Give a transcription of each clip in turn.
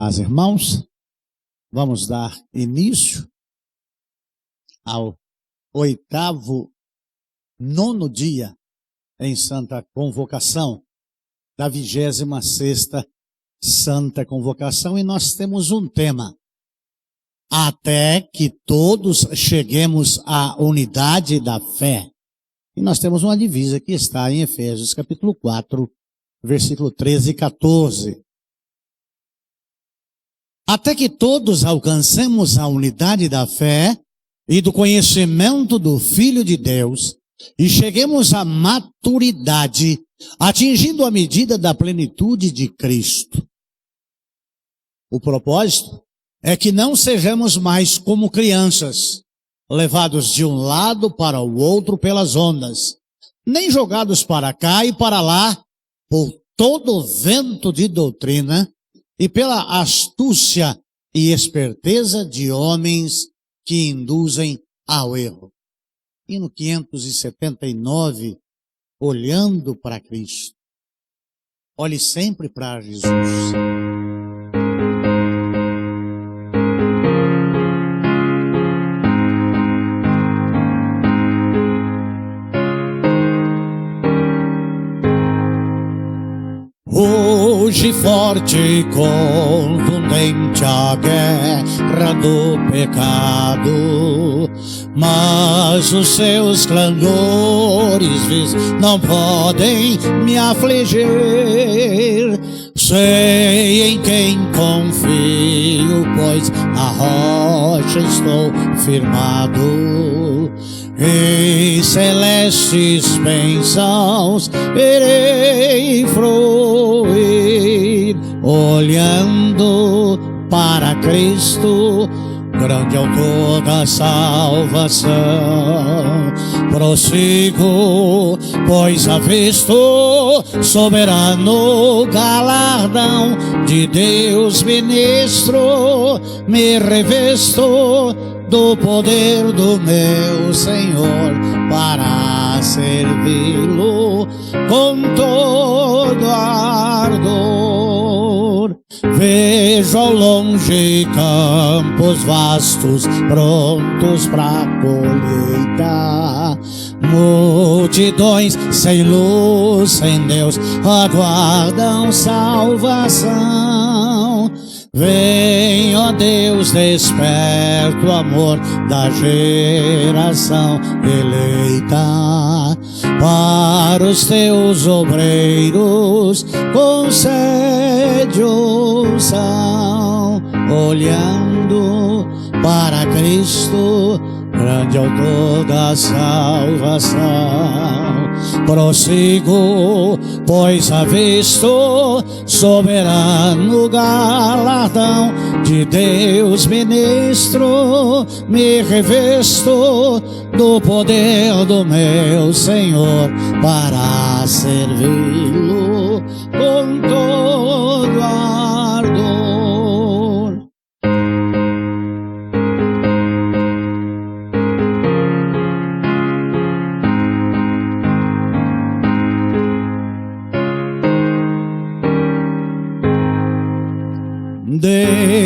As irmãos, vamos dar início ao 9º dia em Santa Convocação, da 26ª Santa Convocação, e nós temos um tema: até que todos cheguemos à unidade da fé. E nós temos uma divisa que está em Efésios capítulo 4, versículo 13 e 14. Até que todos alcancemos a unidade da fé e do conhecimento do Filho de Deus e cheguemos à maturidade, atingindo a medida da plenitude de Cristo. O propósito é que não sejamos mais como crianças, levados de um lado para o outro pelas ondas, nem jogados para cá e para lá por todo vento de doutrina e pela astúcia e esperteza de homens que induzem ao erro. Hino 579, olhando para Cristo. Olhe sempre para Jesus. Hoje forte e contundente a guerra do pecado, mas os seus clamores não podem me afligir. Sei em quem confio, pois na rocha estou firmado. Em celestes bênçãos irei fruir, olhando para Cristo, grande autor da salvação. Prossigo, pois avisto soberano galardão de Deus ministro, me revisto do poder do meu Senhor para servi-lo com todo ardor. Vejo ao longe campos vastos prontos para colheita, multidões sem luz, sem Deus, aguardam salvação. Vem, ó Deus, desperta o amor da geração eleita. Para os teus obreiros concede unção, olhando para Cristo, grande autor da salvação. Prossigo, pois avisto soberano galardão de Deus ministro, me revisto do poder do meu Senhor para servi-lo com todo ardor.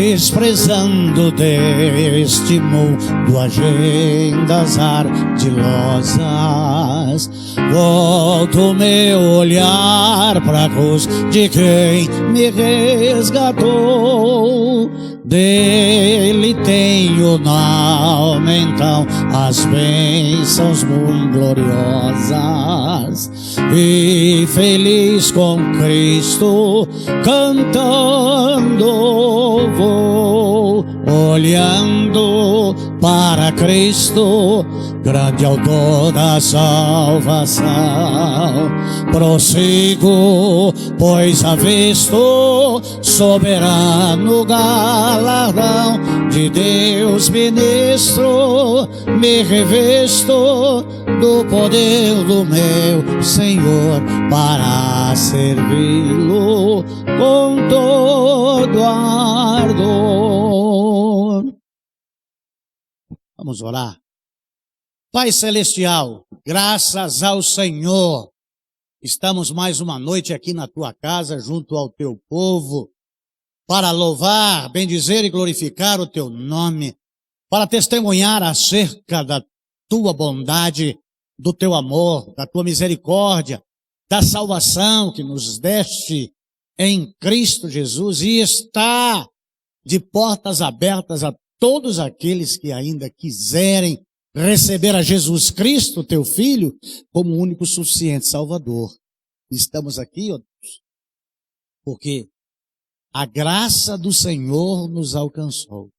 Desprezando deste mundo agendas ardilosas, volto meu olhar pra cruz de quem me resgatou. Dele tenho na alma então as bênçãos muito gloriosas, e feliz com Cristo cantando vou, olhando para Cristo, grande autor da salvação. Prossigo, pois avisto soberano galardão de Deus ministro, me revisto do poder do meu Senhor para servi-lo com todo ardor. Vamos orar. Pai Celestial, graças ao Senhor, estamos mais uma noite aqui na tua casa, junto ao teu povo, para louvar, bendizer e glorificar o teu nome, para testemunhar acerca da tua bondade, do teu amor, da tua misericórdia, da salvação que nos deste em Cristo Jesus, e está de portas abertas a todos aqueles que ainda quiserem receber a Jesus Cristo, teu Filho, como único suficiente Salvador. Estamos aqui, ó Deus, porque a graça do Senhor nos alcançou,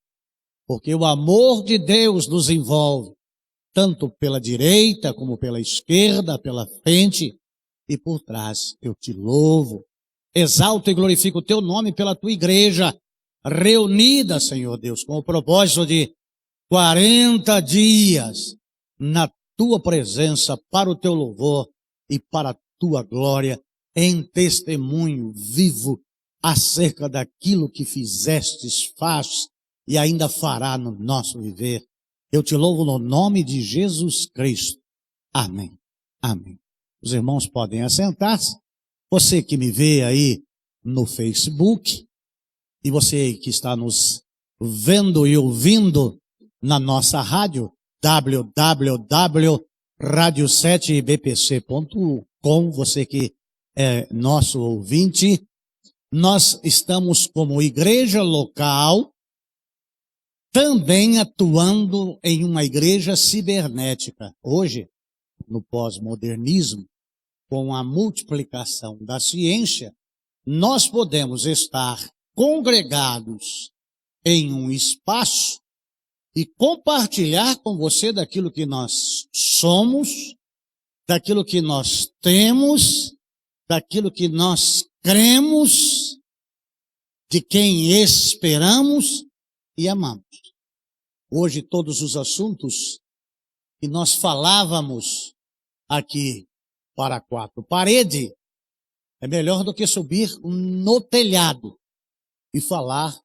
porque o amor de Deus nos envolve, tanto pela direita como pela esquerda, pela frente e por trás. Eu te louvo, exalto e glorifico o teu nome pela tua igreja, reunida, Senhor Deus, com o propósito de 40 dias na tua presença, para o teu louvor e para a tua glória, em testemunho vivo acerca daquilo que fizestes, faz e ainda fará no nosso viver. Eu te louvo no nome de Jesus Cristo. Amém. Amém. Os irmãos podem assentar-se. Você que me vê aí no Facebook e você que está nos vendo e ouvindo na nossa rádio, www.radio7bpc.com, você que é nosso ouvinte, nós estamos como igreja local, também atuando em uma igreja cibernética. Hoje, no pós-modernismo, com a multiplicação da ciência, nós podemos estar congregados em um espaço e compartilhar com você daquilo que nós somos, daquilo que nós temos, daquilo que nós cremos, de quem esperamos e amamos. Hoje todos os assuntos que nós falávamos aqui para 4 paredes, é melhor do que subir no telhado e falar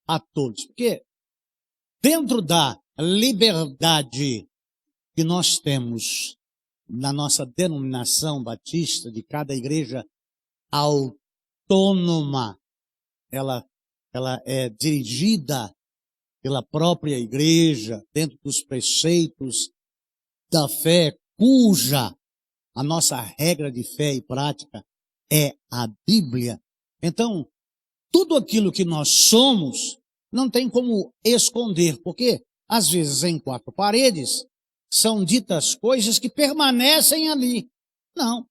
a todos. Porque dentro da liberdade que nós temos na nossa denominação batista, de cada igreja autônoma, ela é dirigida pela própria igreja, dentro dos preceitos da fé, cuja a nossa regra de fé e prática é a Bíblia. Então, tudo aquilo que nós somos, não tem como esconder, porque, às vezes, em 4 paredes, são ditas coisas que permanecem ali. Não.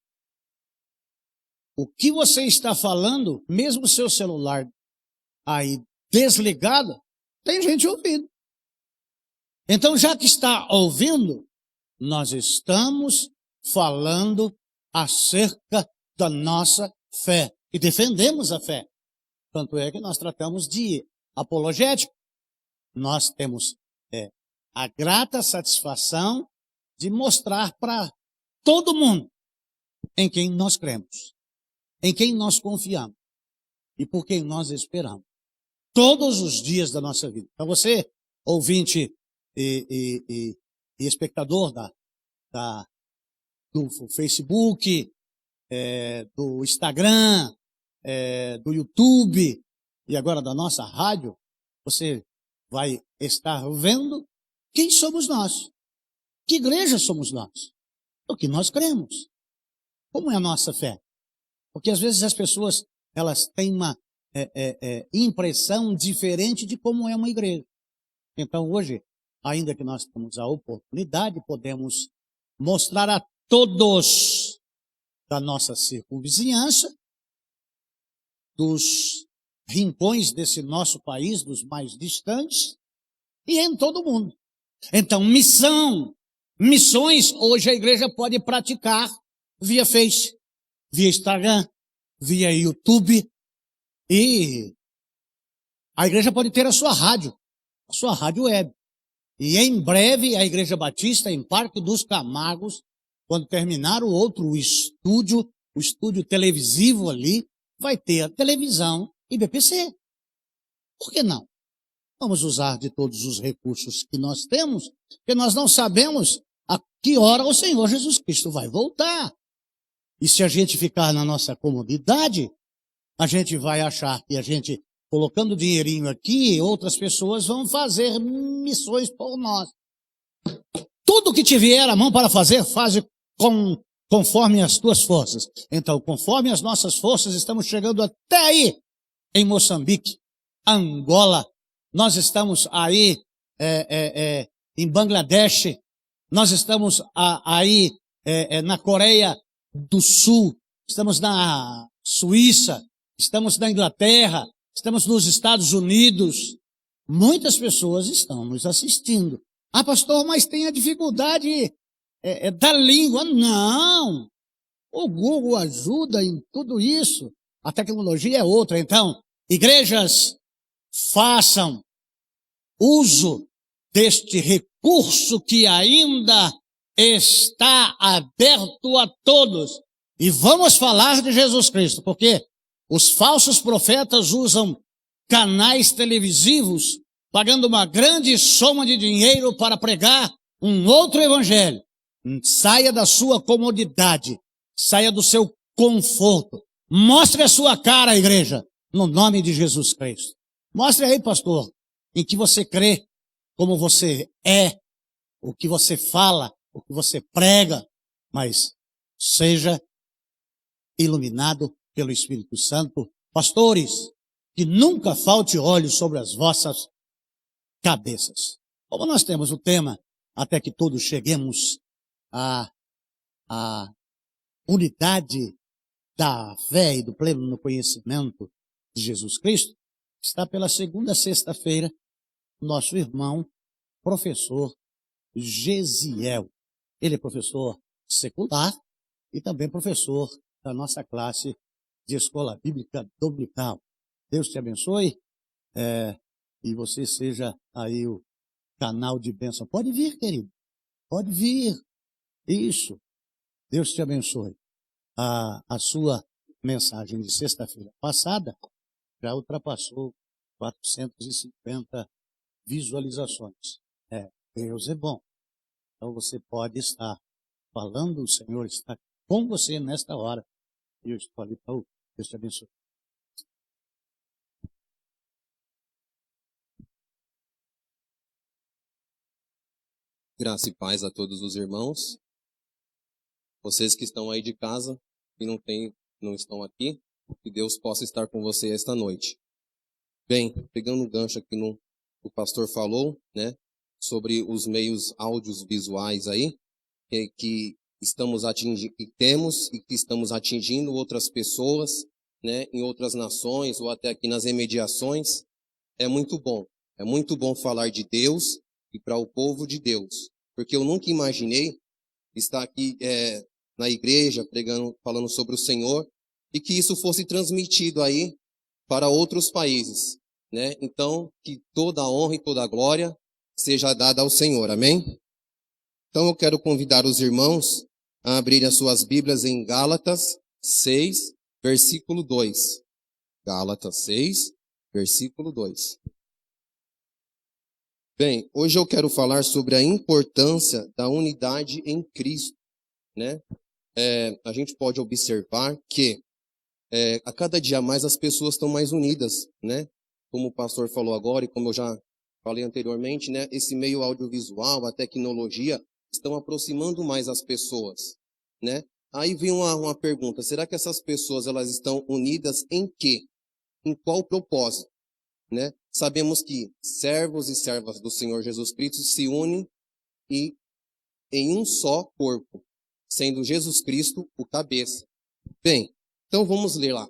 O que você está falando, mesmo o seu celular aí desligado, tem gente ouvindo. Então, já que está ouvindo, nós estamos falando acerca da nossa fé e defendemos a fé. Tanto é que nós tratamos de apologético. Nós temos a grata satisfação de mostrar para todo mundo em quem nós cremos, em quem nós confiamos e por quem nós esperamos. Todos os dias da nossa vida. Então você, ouvinte e espectador do Facebook, do Instagram, do YouTube e agora da nossa rádio, você vai estar vendo quem somos nós, que igreja somos nós, o que nós cremos, como é a nossa fé. Porque às vezes as pessoas, elas têm uma impressão diferente de como é uma igreja. Então hoje, ainda que nós temos a oportunidade, podemos mostrar a todos da nossa circunvizinhança, dos rincões desse nosso país, dos mais distantes, e em todo o mundo. Então, missões, hoje a igreja pode praticar via Face, via Instagram, via YouTube, e a igreja pode ter a sua rádio web. E em breve a Igreja Batista, em Parque dos Camargos, quando terminar o estúdio televisivo ali, vai ter a televisão IBPC. Por que não? Vamos usar de todos os recursos que nós temos, porque nós não sabemos a que hora o Senhor Jesus Cristo vai voltar. E se a gente ficar na nossa comodidade, a gente vai achar que a gente colocando dinheirinho aqui, outras pessoas vão fazer missões por nós. Tudo que te vier à mão para fazer, faz conforme as tuas forças. Então, conforme as nossas forças, estamos chegando até aí, em Moçambique, Angola, nós estamos aí em Bangladesh, nós estamos aí na Coreia do Sul, estamos na Suíça, estamos na Inglaterra, estamos nos Estados Unidos. Muitas pessoas estão nos assistindo. Ah, pastor, mas tem a dificuldade da língua. Não! O Google ajuda em tudo isso. A tecnologia é outra. Então, igrejas, façam uso deste recurso que ainda está aberto a todos. E vamos falar de Jesus Cristo, porque os falsos profetas usam canais televisivos, pagando uma grande soma de dinheiro para pregar um outro evangelho. Saia da sua comodidade, saia do seu conforto. Mostre a sua cara, igreja, no nome de Jesus Cristo. Mostre aí, pastor, em que você crê, como você é, o que você fala, o que você prega, mas seja iluminado pelo Espírito Santo. Pastores, que nunca falte óleo sobre as vossas cabeças. Como nós temos o tema, até que todos cheguemos à unidade da fé e do pleno no conhecimento de Jesus Cristo, está pela segunda sexta-feira, nosso irmão, professor Gesiel. Ele é professor secular e também professor da nossa classe de escola bíblica dominical. Deus te abençoe e você seja aí o canal de bênção. Pode vir, querido. Pode vir. Isso. Deus te abençoe. A sua mensagem de sexta-feira passada já ultrapassou 450 visualizações. Deus é bom. Então você pode estar falando, o Senhor está com você nesta hora. E eu estou ali para ouvir. Deus te abençoe. Graça e paz a todos os irmãos. Vocês que estão aí de casa e não estão aqui, que Deus possa estar com você esta noite. Bem, pegando um gancho aqui no que o pastor falou, né, sobre os meios audiovisuais aí, que estamos atingindo, que temos e que estamos atingindo outras pessoas, né, em outras nações ou até aqui nas imediações. É muito bom falar de Deus e para o povo de Deus, porque eu nunca imaginei estar aqui na igreja pregando, falando sobre o Senhor e que isso fosse transmitido aí para outros países, né? Então, que toda a honra e toda a glória seja dada ao Senhor, amém? Então eu quero convidar os irmãos a abrirem as suas Bíblias em Gálatas 6, versículo 2. Gálatas 6, versículo 2. Bem, hoje eu quero falar sobre a importância da unidade em Cristo, né? A gente pode observar que a cada dia mais as pessoas estão mais unidas, né? Como o pastor falou agora e como eu já falei anteriormente, né? Esse meio audiovisual, a tecnologia, estão aproximando mais as pessoas, né? Aí vem uma pergunta, será que essas pessoas elas estão unidas em quê? Em qual propósito? Né? Sabemos que servos e servas do Senhor Jesus Cristo se unem em um só corpo, sendo Jesus Cristo o cabeça. Bem, então vamos ler lá.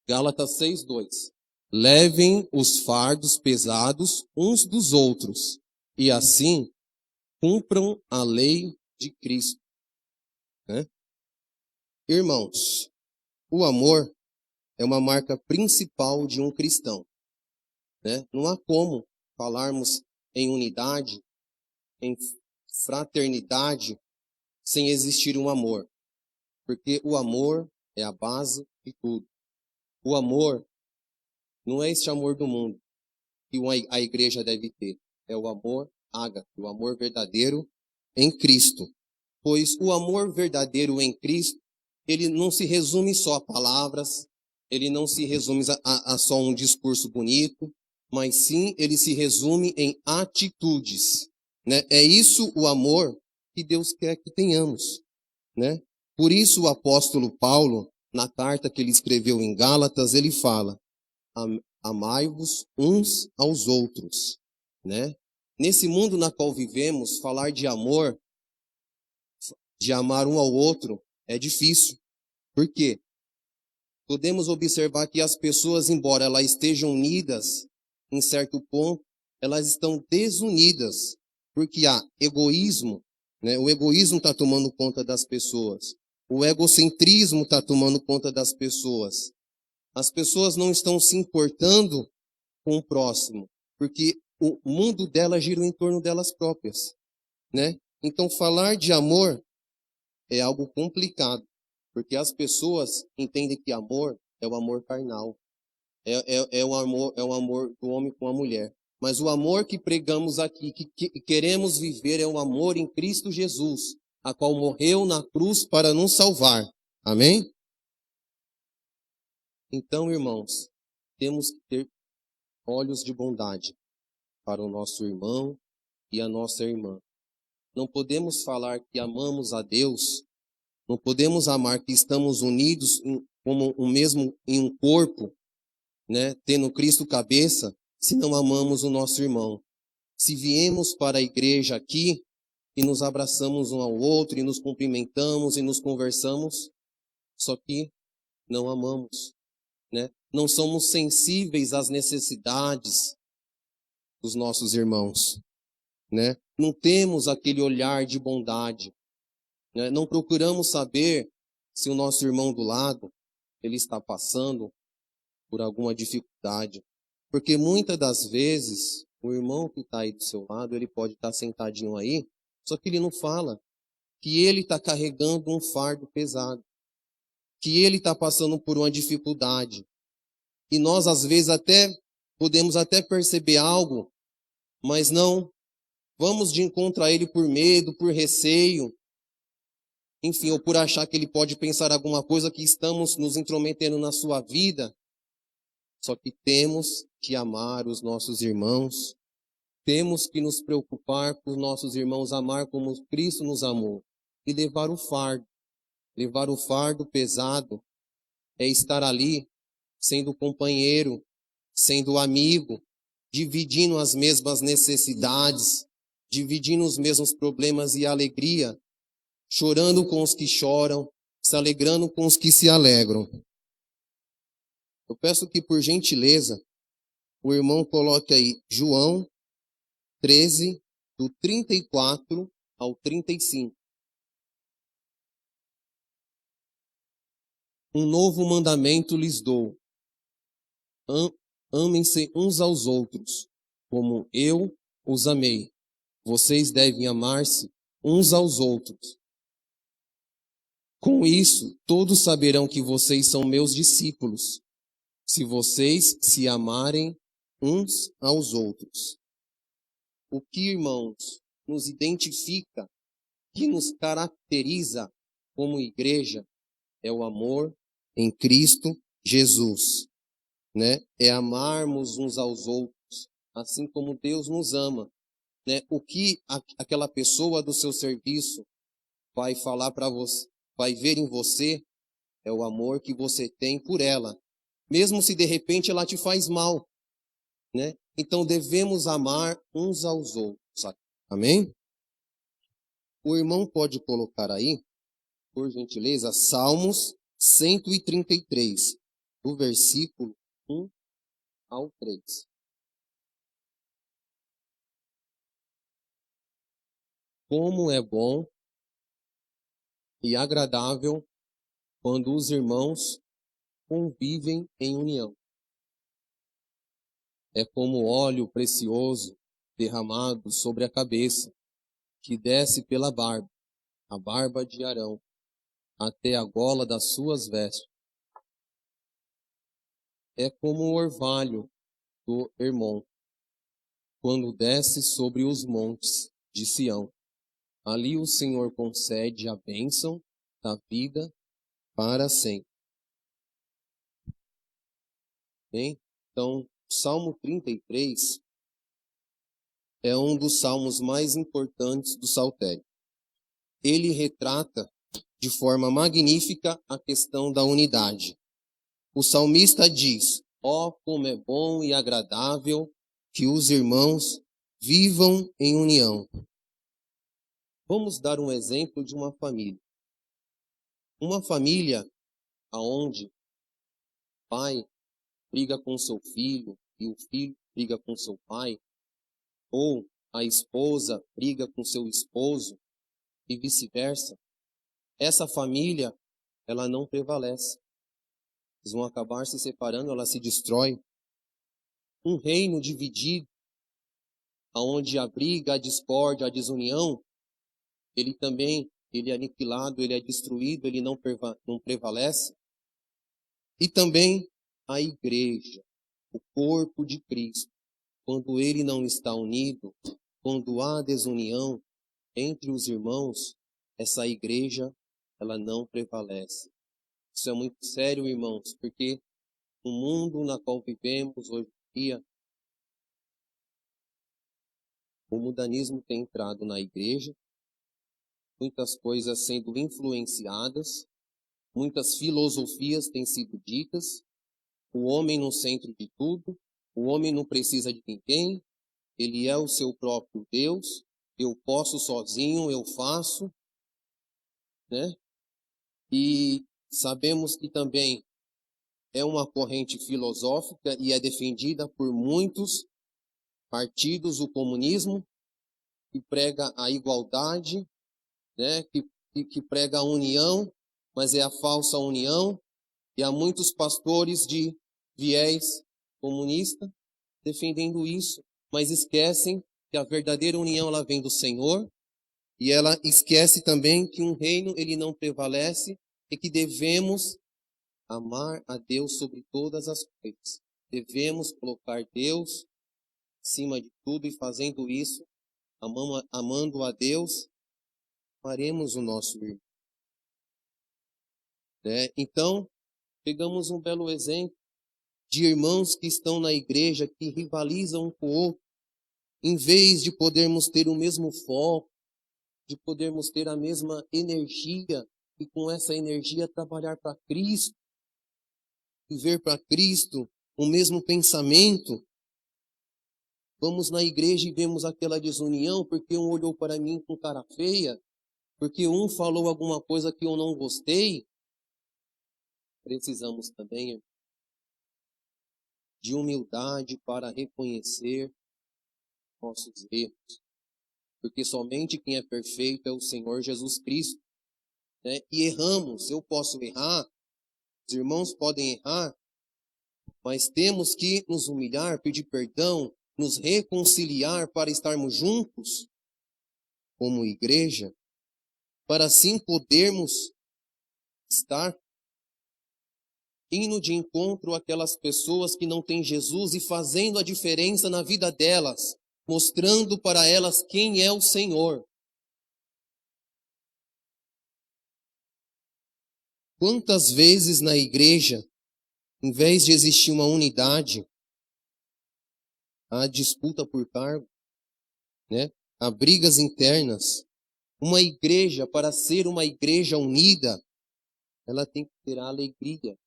Gálatas 6:2. Levem os fardos pesados uns dos outros, e assim cumpram a lei de Cristo. Né? Irmãos, o amor é uma marca principal de um cristão. Né? Não há como falarmos em unidade, em fraternidade, sem existir um amor. Porque o amor é a base de tudo. O amor não é este amor do mundo que a igreja deve ter. É o amor ágape, o amor verdadeiro em Cristo. Pois o amor verdadeiro em Cristo, ele não se resume só a palavras, ele não se resume a só um discurso bonito, mas sim ele se resume em atitudes, né? É isso o amor que Deus quer que tenhamos, né? Por isso o apóstolo Paulo, na carta que ele escreveu em Gálatas, ele fala: amai-vos uns aos outros, né? Nesse mundo na qual vivemos, falar de amor, de amar um ao outro, é difícil. Por quê? Podemos observar que as pessoas, embora elas estejam unidas, em certo ponto, elas estão desunidas, porque há egoísmo, né? O egoísmo está tomando conta das pessoas. O egocentrismo está tomando conta das pessoas. As pessoas não estão se importando com o próximo, porque o mundo delas gira em torno delas próprias, né? Então, falar de amor é algo complicado, porque as pessoas entendem que amor é o amor carnal, é o amor do homem com a mulher. Mas o amor que pregamos aqui, que queremos viver, é o amor em Cristo Jesus, a qual morreu na cruz para nos salvar. Amém? Então, irmãos, temos que ter olhos de bondade para o nosso irmão e a nossa irmã. Não podemos falar que amamos a Deus, não podemos amar que estamos unidos como em um corpo, né, tendo Cristo cabeça, se não amamos o nosso irmão. Se viemos para a igreja aqui e nos abraçamos um ao outro e nos cumprimentamos e nos conversamos, só que não amamos, né? Não somos sensíveis às necessidades dos nossos irmãos, né? Não temos aquele olhar de bondade, né? Não procuramos saber se o nosso irmão do lado ele está passando por alguma dificuldade, porque muitas das vezes o irmão que está aí do seu lado ele pode estar sentadinho aí, só que ele não fala que ele está carregando um fardo pesado, que ele está passando por uma dificuldade, e nós às vezes podemos até perceber algo, mas não vamos de encontro a ele por medo, por receio, enfim, ou por achar que ele pode pensar alguma coisa que estamos nos intrometendo na sua vida. Só que temos que amar os nossos irmãos, temos que nos preocupar por nossos irmãos, amar como Cristo nos amou e levar o fardo. Levar o fardo pesado é estar ali sendo companheiro, sendo amigo, dividindo as mesmas necessidades, dividindo os mesmos problemas e alegria, chorando com os que choram, se alegrando com os que se alegram. Eu peço que, por gentileza, o irmão coloque aí João 13, do 34 ao 35. Um novo mandamento lhes dou. Amem-se uns aos outros, como eu os amei. Vocês devem amar-se uns aos outros. Com isso, todos saberão que vocês são meus discípulos, se vocês se amarem uns aos outros. O que, irmãos, nos identifica, que nos caracteriza como igreja, é o amor em Cristo Jesus, né? É amarmos uns aos outros, assim como Deus nos ama, né? O que aquela pessoa do seu serviço vai falar para você, vai ver em você, é o amor que você tem por ela, mesmo se de repente ela te faz mal, né? Então devemos amar uns aos outros. Amém? O irmão pode colocar aí, por gentileza, Salmos 133, do versículo 1 ao 3. Como é bom e agradável quando os irmãos convivem em união. É como óleo precioso derramado sobre a cabeça, que desce pela barba, a barba de Arão, até a gola das suas vestes. É como o orvalho do Hermon, quando desce sobre os montes de Sião. Ali o Senhor concede a bênção da vida para sempre. Hein? Então, Salmo 33 é um dos salmos mais importantes do saltério. Ele retrata de forma magnífica a questão da unidade. O salmista diz: ó, como é bom e agradável que os irmãos vivam em união. Vamos dar um exemplo de uma família. Uma família onde o pai briga com seu filho e o filho briga com seu pai, ou a esposa briga com seu esposo e vice-versa, essa família, ela não prevalece. Eles vão acabar se separando, ela se destrói. Um reino dividido, onde a briga, a discórdia, a desunião, ele é aniquilado, ele é destruído, ele não prevalece. E também a igreja, o corpo de Cristo, quando ele não está unido, quando há desunião entre os irmãos, essa igreja, ela não prevalece. Isso é muito sério, irmãos, porque o mundo na qual vivemos hoje em dia, o mundanismo tem entrado na igreja, muitas coisas sendo influenciadas, muitas filosofias têm sido ditas, o homem no centro de tudo, o homem não precisa de ninguém, ele é o seu próprio Deus, eu posso sozinho, eu faço, né? E sabemos que também é uma corrente filosófica e é defendida por muitos partidos, o comunismo, que prega a igualdade, né? que prega a união, mas é a falsa união, e há muitos pastores de viés comunista defendendo isso, mas esquecem que a verdadeira união ela vem do Senhor, e ela esquece também que um reino ele não prevalece e que devemos amar a Deus sobre todas as coisas. Devemos colocar Deus acima de tudo, e fazendo isso, amando a Deus, faremos o nosso irmão. Né? Então, pegamos um belo exemplo de irmãos que estão na igreja, que rivalizam um com o outro, em vez de podermos ter o mesmo foco, de podermos ter a mesma energia, e com essa energia trabalhar para Cristo, viver para Cristo, o mesmo pensamento. Vamos na igreja e vemos aquela desunião, porque um olhou para mim com cara feia, porque um falou alguma coisa que eu não gostei. Precisamos também de humildade para reconhecer nossos erros, porque somente quem é perfeito é o Senhor Jesus Cristo, né? E erramos, eu posso errar, os irmãos podem errar, mas temos que nos humilhar, pedir perdão, nos reconciliar para estarmos juntos como igreja, para assim podermos estar indo de encontro àquelas pessoas que não têm Jesus e fazendo a diferença na vida delas, mostrando para elas quem é o Senhor. Quantas vezes na igreja, em vez de existir uma unidade, há disputa por cargo, né? Há brigas internas. Uma igreja, para ser uma igreja unida, ela tem que ter a alegria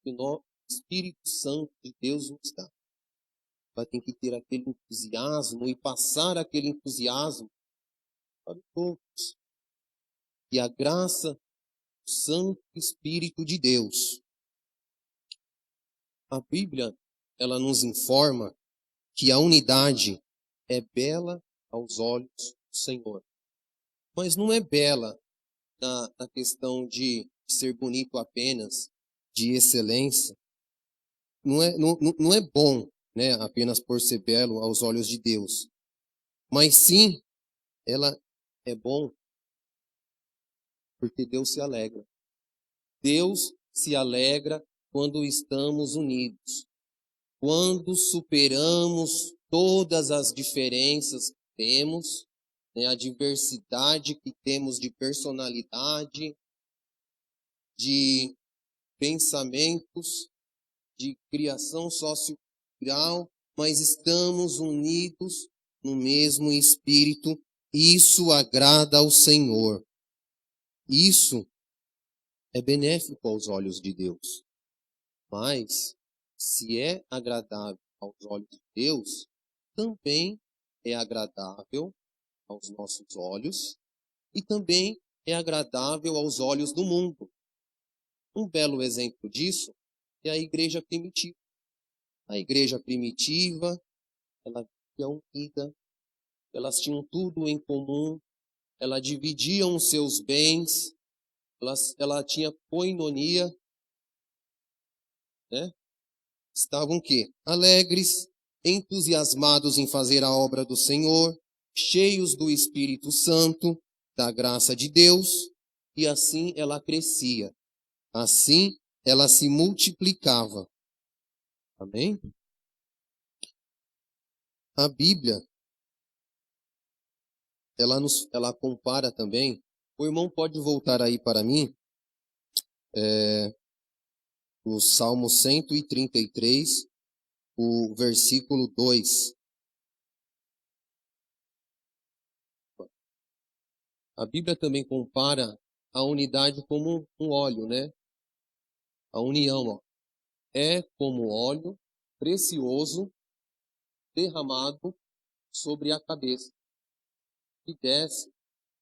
que o Espírito Santo de Deus nos dá. Ela tem que ter aquele entusiasmo e passar aquele entusiasmo para todos. E a graça do Santo Espírito de Deus. A Bíblia, ela nos informa que a unidade é bela aos olhos do Senhor. Mas não é bela na questão de ser bonito apenas, de excelência. Não é bom, né, apenas por ser belo aos olhos de Deus. Mas sim, ela é bom porque Deus se alegra. Deus se alegra quando estamos unidos. Quando superamos todas as diferenças que temos, né, a diversidade que temos de personalidade, de pensamentos de criação sociocultural, mas estamos unidos no mesmo espírito. Isso agrada ao Senhor. Isso é benéfico aos olhos de Deus. Mas, se é agradável aos olhos de Deus, também é agradável aos nossos olhos e também é agradável aos olhos do mundo. Um belo exemplo disso é a igreja primitiva. A igreja primitiva, ela vivia unida, elas tinham tudo em comum, elas dividiam os seus bens, ela tinha koinonia, né? Estavam o quê? Alegres, entusiasmados em fazer a obra do Senhor, cheios do Espírito Santo, da graça de Deus, e assim ela crescia. Assim ela se multiplicava. Amém? A Bíblia, ela compara também. O irmão pode voltar aí para mim, o Salmo 133, o versículo 2. A Bíblia também compara a unidade como um óleo, né? A união, ó, é como óleo precioso derramado sobre a cabeça, que desce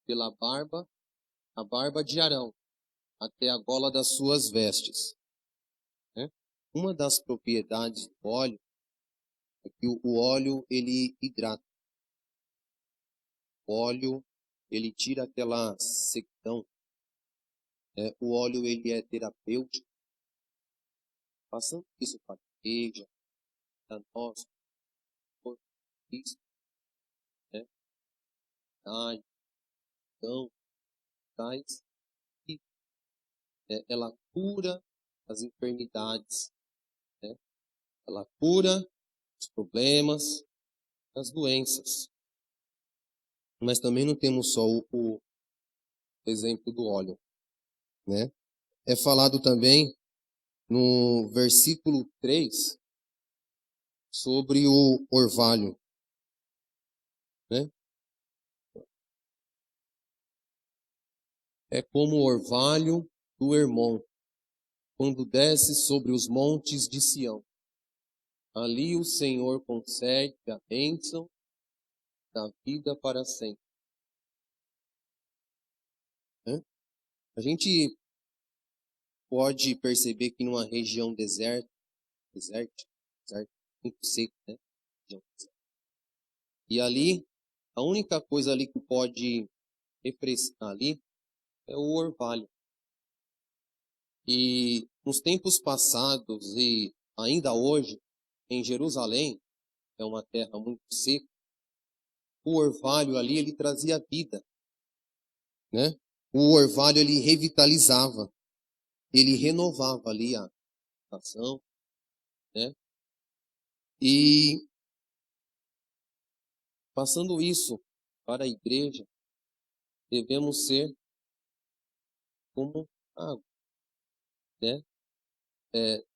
pela barba, a barba de Arão, até a gola das suas vestes. Né? Uma das propriedades do óleo é que o óleo, ele hidrata. O óleo, ele tira aquela secão. O óleo, ele é terapêutico. Passando isso para a igreja, para nós, por Cristo, né? Então, traz e ela cura as enfermidades, né? Ela cura os problemas, as doenças. Mas também não temos só o exemplo do óleo, né? É falado também no versículo 3 sobre o orvalho, né? É como o orvalho do Hermon, quando desce sobre os montes de Sião. Ali o Senhor concede a bênção da vida para sempre. Né? A gente pode perceber que numa região desértica, muito seco, né? E ali, a única coisa ali que pode refrescar ali é o orvalho. E nos tempos passados e ainda hoje, em Jerusalém, é uma terra muito seca, o orvalho ali, ele trazia vida, né? O orvalho, ele revitalizava, ele renovava ali a estação, né? E passando isso para a igreja, devemos ser como água, né?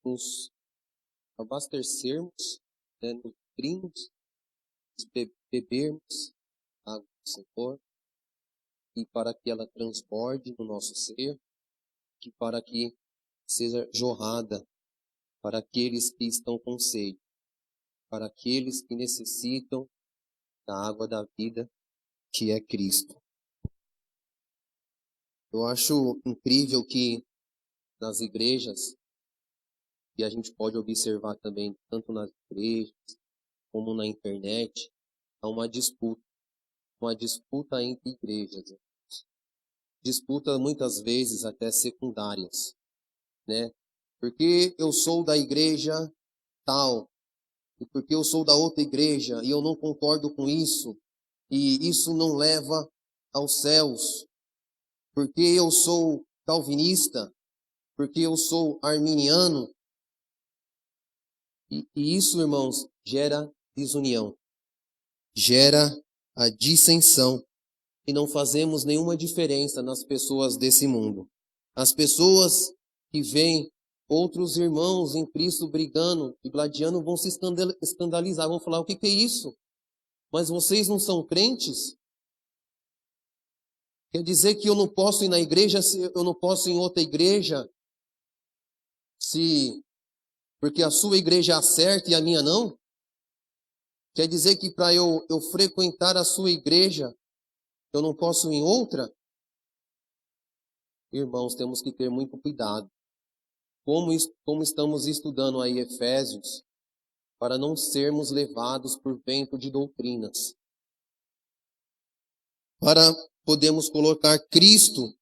Nos abastecermos, né? Nutrirmos, bebermos água do Senhor, e para que ela transborde no nosso ser, que para que seja jorrada para aqueles que estão com sede, para aqueles que necessitam da água da vida, que é Cristo. Eu acho incrível que nas igrejas, e a gente pode observar também, tanto nas igrejas como na internet, há uma disputa entre igrejas. Disputa muitas vezes até secundárias, né? Porque eu sou da igreja tal, e porque eu sou da outra igreja e eu não concordo com isso, e isso não leva aos céus, porque eu sou calvinista, porque eu sou arminiano, e isso, irmãos, gera desunião, gera a dissensão, e não fazemos nenhuma diferença nas pessoas desse mundo. As pessoas que vêm outros irmãos em Cristo brigando e gladiando vão se escandalizar, vão falar: o que é isso? Mas vocês não são crentes? Quer dizer que eu não posso ir na igreja, eu não posso ir em outra igreja, porque a sua igreja acerta e a minha não? Quer dizer que para eu frequentar a sua igreja, eu não posso ir em outra? Irmãos, temos que ter muito cuidado. Como estamos estudando aí Efésios, para não sermos levados por vento de doutrinas. Para podermos colocar Cristo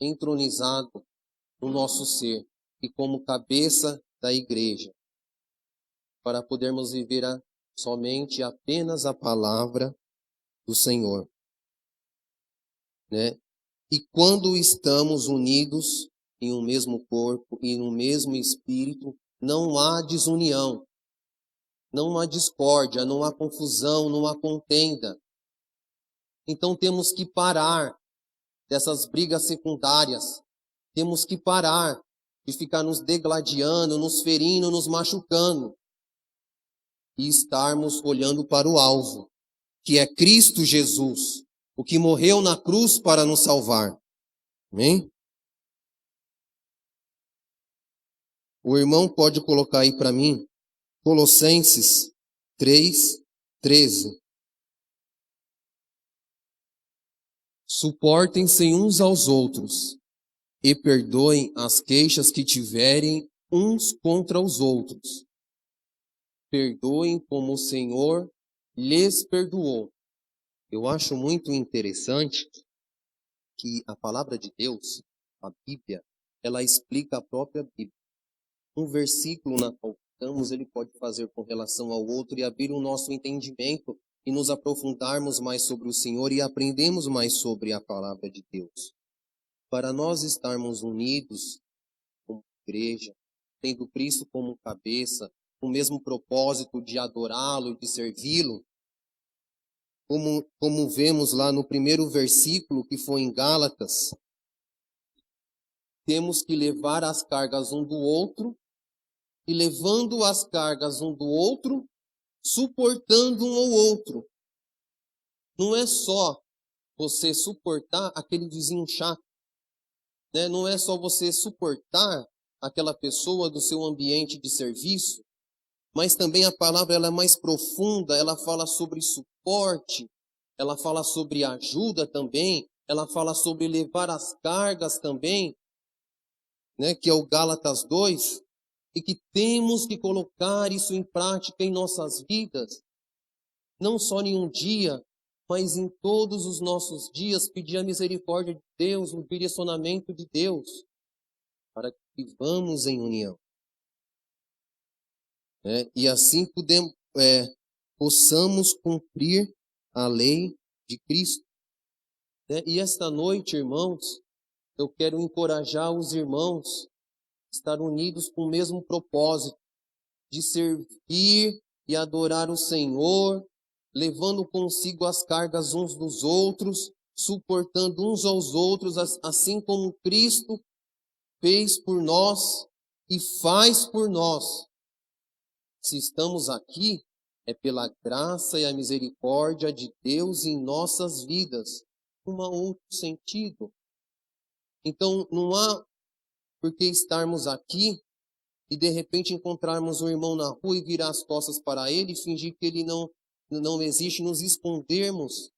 entronizado no nosso ser e como cabeça da igreja. Para podermos viver somente apenas a palavra do Senhor. Né? E quando estamos unidos em um mesmo corpo e no mesmo espírito, não há desunião, não há discórdia, não há confusão, não há contenda. Então temos que parar dessas brigas secundárias. Temos que parar de ficar nos degladiando, nos ferindo, nos machucando. E estarmos olhando para o alvo, que é Cristo Jesus, o que morreu na cruz para nos salvar. Amém? O irmão pode colocar aí para mim, Colossenses 3:13. Suportem-se uns aos outros e perdoem as queixas que tiverem uns contra os outros. Perdoem como o Senhor lhes perdoou. Eu acho muito interessante que a palavra de Deus, a Bíblia, ela explica a própria Bíblia. Um versículo na qual estamos, ele pode fazer com relação ao outro e abrir o nosso entendimento e nos aprofundarmos mais sobre o Senhor e aprendemos mais sobre a palavra de Deus. Para nós estarmos unidos como igreja, tendo Cristo como cabeça, com o mesmo propósito de adorá-lo e de servi-lo, como vemos lá no primeiro versículo, que foi em Gálatas, temos que levar as cargas um do outro, e levando as cargas um do outro, suportando um ao outro. Não é só você suportar aquele vizinho chato, né? Não é só você suportar aquela pessoa do seu ambiente de serviço, mas também a palavra ela é mais profunda, ela fala sobre suporte, ela fala sobre ajuda também, ela fala sobre levar as cargas também, né? Que é o Gálatas 2, e que temos que colocar isso em prática em nossas vidas, não só em um dia, mas em todos os nossos dias, pedir a misericórdia de Deus, o direcionamento de Deus, para que vivamos em união. E assim possamos cumprir a lei de Cristo. E esta noite, irmãos, eu quero encorajar os irmãos a estar unidos com o mesmo propósito, de servir e adorar o Senhor, levando consigo as cargas uns dos outros, suportando uns aos outros, assim como Cristo fez por nós e faz por nós. Se estamos aqui, é pela graça e a misericórdia de Deus em nossas vidas. Não há outro sentido. Então, não há por que estarmos aqui e de repente encontrarmos um irmão na rua e virar as costas para ele e fingir que ele não existe, nos escondermos.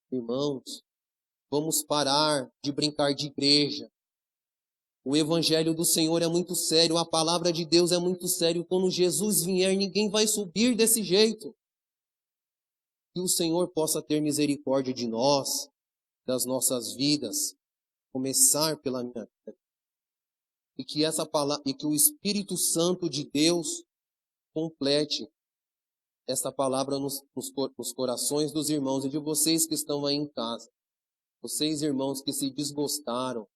Irmãos, vamos parar de brincar de igreja. O evangelho do Senhor é muito sério, a palavra de Deus é muito sério. Quando Jesus vier, ninguém vai subir desse jeito. Que o Senhor possa ter misericórdia de nós, das nossas vidas, começar pela minha vida. E que essa palavra, e que o Espírito Santo de Deus complete essa palavra nos corações dos irmãos e de vocês que estão aí em casa. Vocês, irmãos, que se desgostaram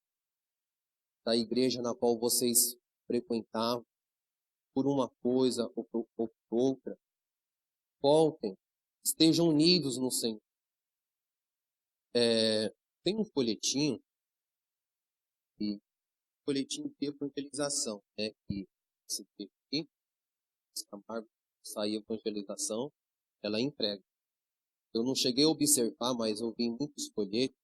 da igreja na qual vocês frequentavam, por uma coisa ou por outra, voltem, estejam unidos no Senhor. Tem um folhetinho, e o folhetim de evangelização, né? Que esse aqui, Camargo, sair evangelização, ela entrega. Eu não cheguei a observar, mas eu vi muitos folhetos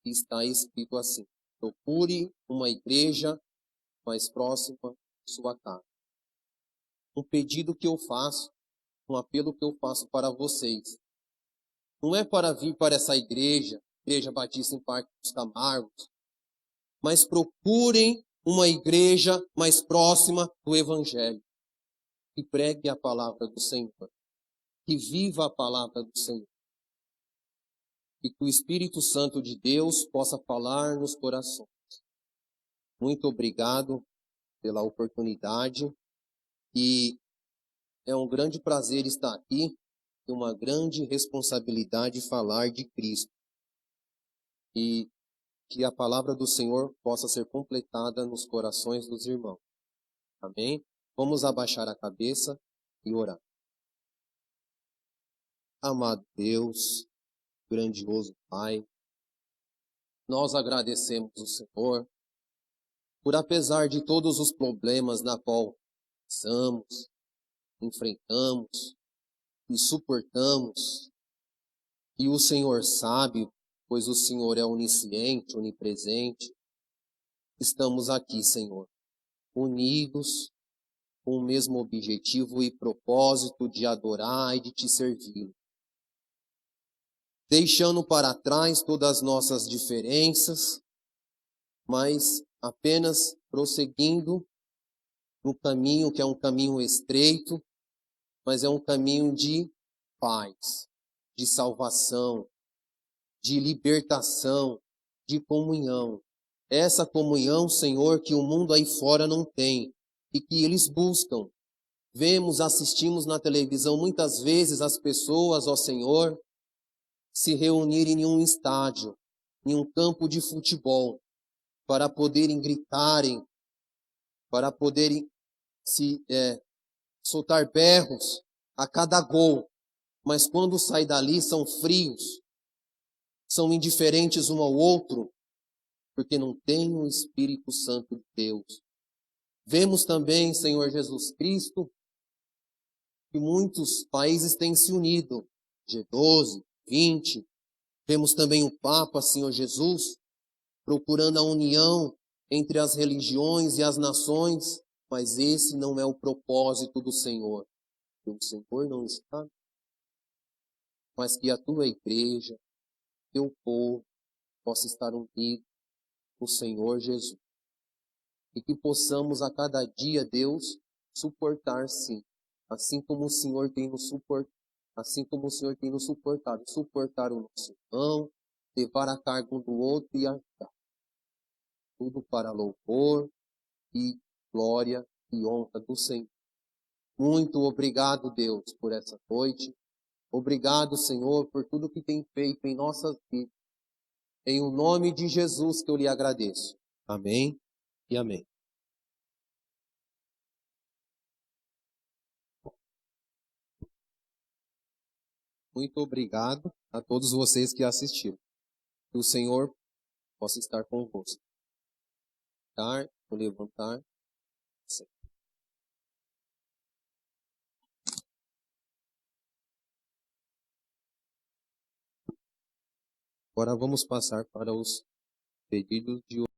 que está escrito assim: procure uma igreja mais próxima de sua casa. Um pedido que eu faço, um apelo que eu faço para vocês, não é para vir para essa igreja, Igreja Batista em Parque dos Camargos, mas procurem uma igreja mais próxima do Evangelho, que pregue a palavra do Senhor, que viva a palavra do Senhor, e que o Espírito Santo de Deus possa falar nos corações. Muito obrigado pela oportunidade, e é um grande prazer estar aqui, e uma grande responsabilidade falar de Cristo, e que a palavra do Senhor possa ser completada nos corações dos irmãos. Amém? Vamos abaixar a cabeça e orar. Amado Deus, grandioso Pai, nós agradecemos o Senhor por, apesar de todos os problemas na qual passamos, enfrentamos e suportamos, e o Senhor sabe, pois o Senhor é onisciente, onipresente, estamos aqui, Senhor, unidos com o mesmo objetivo e propósito de adorar e de te servir. Deixando para trás todas as nossas diferenças, mas apenas prosseguindo no caminho que é um caminho estreito, mas é um caminho de paz, de salvação, de libertação, de comunhão. Essa comunhão, Senhor, que o mundo aí fora não tem e que eles buscam. Vemos, assistimos na televisão muitas vezes as pessoas, ó Senhor, se reunirem em um estádio, em um campo de futebol, para poderem gritarem, para poderem soltar berros a cada gol. Mas quando sai dali são frios, são indiferentes um ao outro, porque não tem o Espírito Santo de Deus. Vemos também, Senhor Jesus Cristo, que muitos países têm se unido, G12, 20. Vemos também o Papa, Senhor Jesus, procurando a união entre as religiões e as nações, mas esse não é o propósito do Senhor. O Senhor não está, mas que a tua igreja, teu povo, possa estar unido no Senhor Jesus. E que possamos a cada dia, Deus, suportar sim, assim como o Senhor tem nos suportado, suportar o nosso irmão, levar a carga um do outro e ajudar. Tudo para louvor e glória e honra do Senhor. Muito obrigado, Deus, por essa noite. Obrigado, Senhor, por tudo que tem feito em nossas vidas. Em o nome de Jesus que eu lhe agradeço. Amém e amém. Muito obrigado a todos vocês que assistiram. Que o Senhor possa estar convosco. Levantar. Agora vamos passar para os pedidos de